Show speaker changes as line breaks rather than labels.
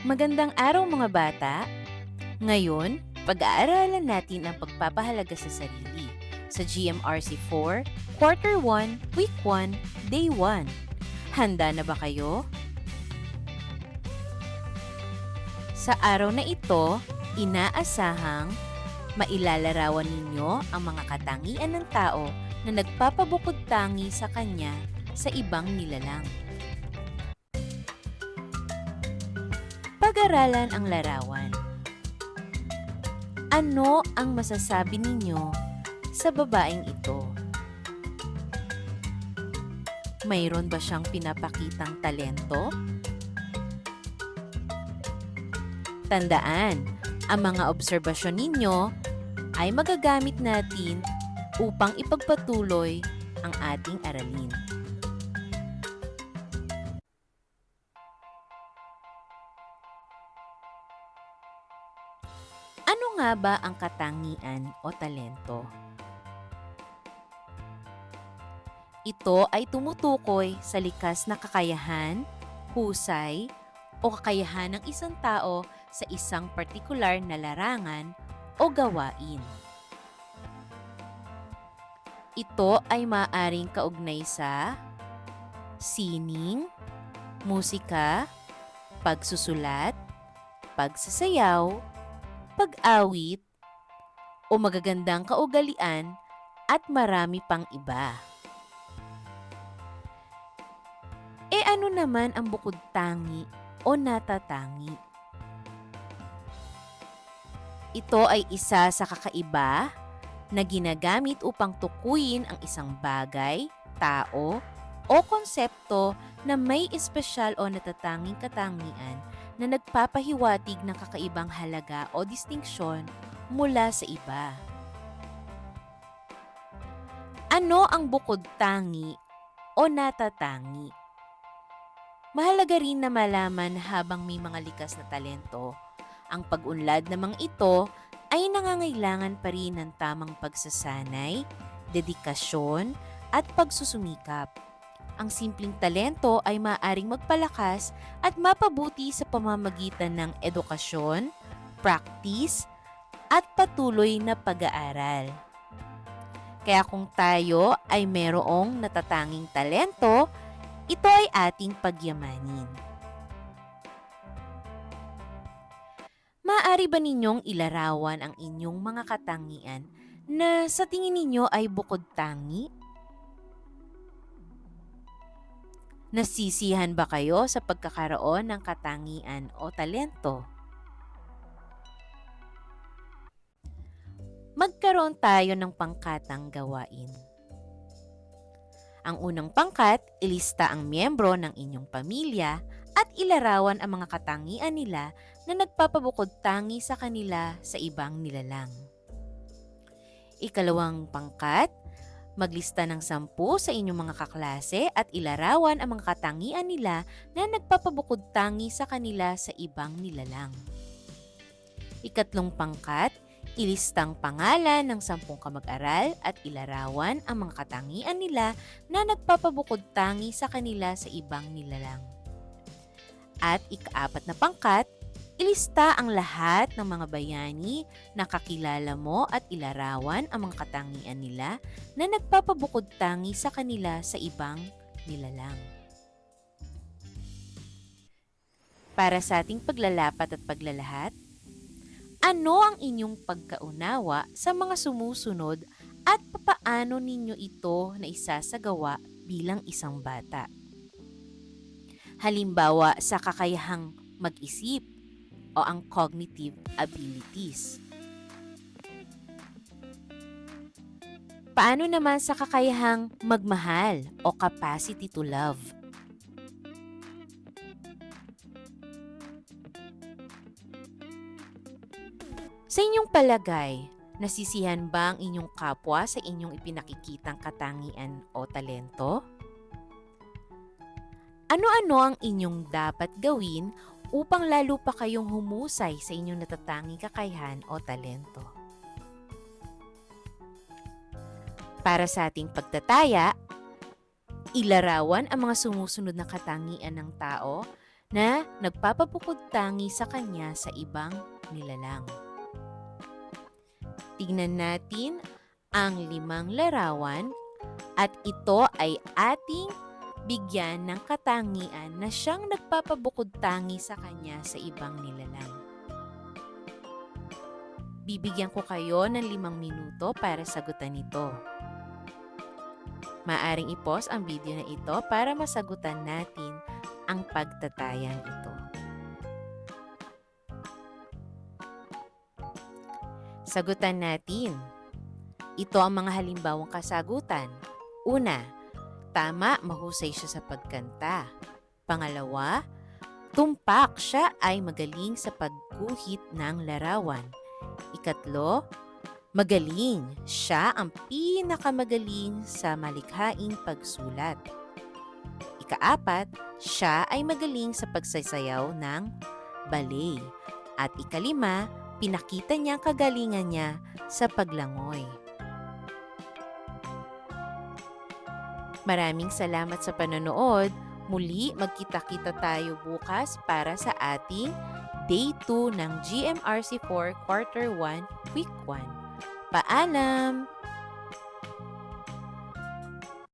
Magandang araw mga bata! Ngayon, pag-aaralan natin ang pagpapahalaga sa sarili sa GMRC 4, Quarter 1, Week 1, Day 1. Handa na ba kayo? Sa araw na ito, inaasahang mailalarawan ninyo ang mga katangian ng tao na nagpapabukod tangi sa kanya sa ibang nilalang. Pag-aralan ang larawan. Ano ang masasabi ninyo sa babaeng ito? Mayroon ba siyang pinapakitang talento? Tandaan, ang mga obserbasyon ninyo ay magagamit natin upang ipagpatuloy ang ating aralin. Ano nga ba ang katangian o talento? Ito ay tumutukoy sa likas na kakayahan, husay, o kakayahan ng isang tao sa isang partikular na larangan o gawain. Ito ay maaaring kaugnay sa sining, musika, pagsusulat, pagsasayaw, pag-awit, o magagandang kaugalian at marami pang iba. E ano naman ang bukod tangi o natatangi? Ito ay isa sa kakaiba na ginagamit upang tukuyin ang isang bagay, tao, o konsepto na may espesyal o natatanging katangian na nagpapahiwatig ng kakaibang halaga o distinksyon mula sa iba. Ano ang bukod tangi o natatangi? Mahalaga rin na malaman habang may mga likas na talento, ang pag-unlad namang ito ay nangangailangan pa rin ng tamang pagsasanay, dedikasyon, at pagsusumikap. Ang simpleng talento ay maaaring magpalakas at mapabuti sa pamamagitan ng edukasyon, practice, at patuloy na pag-aaral. Kaya kung tayo ay mayroong natatanging talento, ito ay ating pagyamanin. Maaari ba ninyong ilarawan ang inyong mga katangian na sa tingin ninyo ay bukod tangi? Nasisiyahan ba kayo sa pagkakaroon ng katangian o talento? Magkaroon tayo ng pangkatang gawain. Ang unang pangkat, ilista ang miyembro ng inyong pamilya at ilarawan ang mga katangian nila na nagpapabukod tangi sa kanila sa ibang nilalang. Ikalawang pangkat, maglista ng 10 sa inyong mga kaklase at ilarawan ang mga katangian nila na nagpapabukod tangi sa kanila sa ibang nilalang. Ikatlong pangkat, ilistang pangalan ng 10 kamag-aral at ilarawan ang mga katangian nila na nagpapabukod tangi sa kanila sa ibang nilalang. At ikaapat na pangkat, ilista ang lahat ng mga bayani na kakilala mo at ilarawan ang mga katangian nila na nagpapabukod tangi sa kanila sa ibang nilalang. Para sa ating paglalapat at paglalahat, ano ang inyong pagkaunawa sa mga sumusunod at papaano ninyo ito na isasagawa bilang isang bata? Halimbawa sa kakayahang mag-isip o ang cognitive abilities. Paano naman sa kakayahang magmahal o capacity to love? Sa inyong palagay, nasisihan ba ang inyong kapwa sa inyong ipinakikitang katangian o talento? Ano-ano ang inyong dapat gawin upang lalo pa kayong humusay sa inyong natatanging kakayahan o talento? Para sa ating pagtataya, ilarawan ang mga sumusunod na katangian ng tao na nagpapabukod tangi sa kanya sa ibang nilalang. Tingnan natin ang 5 larawan at ito ay ating bigyan ng katangian na siyang nagpapabukod tangi sa kanya sa ibang nilalang. Bibigyan ko kayo ng 5 minuto para sagutan ito. Maaring i-pause ang video na ito para masagutan natin ang pagtatayang ito. Sagutan natin. Ito ang mga halimbawang kasagutan. Una, tama, mahusay siya sa pagkanta. Pangalawa, tumpak, siya ay magaling sa pagguhit ng larawan. Ikatlo, magaling, siya ang pinakamagaling sa malikhaing pagsulat. Ikaapat, siya ay magaling sa pagsasayaw ng ballet. At ikalima, pinakita niya ang kagalingan niya sa paglangoy. Maraming salamat sa panonood. Muli, magkita-kita tayo bukas para sa ating Day 2 ng GMRC4 Quarter 1, Week 1. Paalam!